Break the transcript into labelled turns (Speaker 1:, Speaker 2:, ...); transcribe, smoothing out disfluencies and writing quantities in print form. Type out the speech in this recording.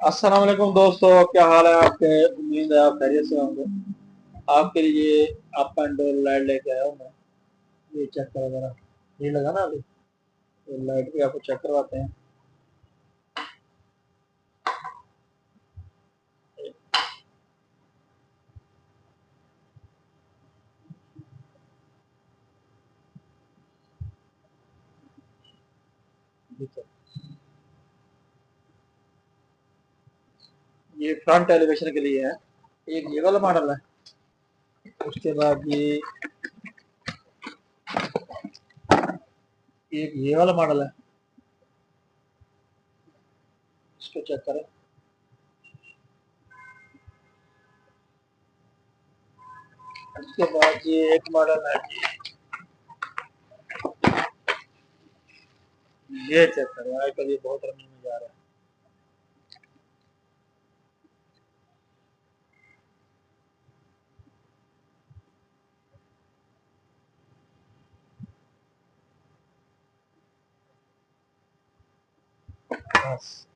Speaker 1: अस्सलाम वालेकुम दोस्तों, क्या हाल है आपके। उम्मीद है आप खैरियत से होंगे। आपके लिए अप एंड डोर लाइट लेके आया हूँ मैं। ये चेक करो जरा। ये लगा ना अभी, तो लाइट भी आपको चेक करवाते हैं। ये फ्रंट एलिवेशन के लिए है। एक ये वाला मॉडल है। उसके बाद ये एक ये वाला मॉडल है। इसको चेक करें। उसके बाद ये एक मॉडल है। ये चेक करें, आजकल ये बहुत रनिंग में जा रहा है। बस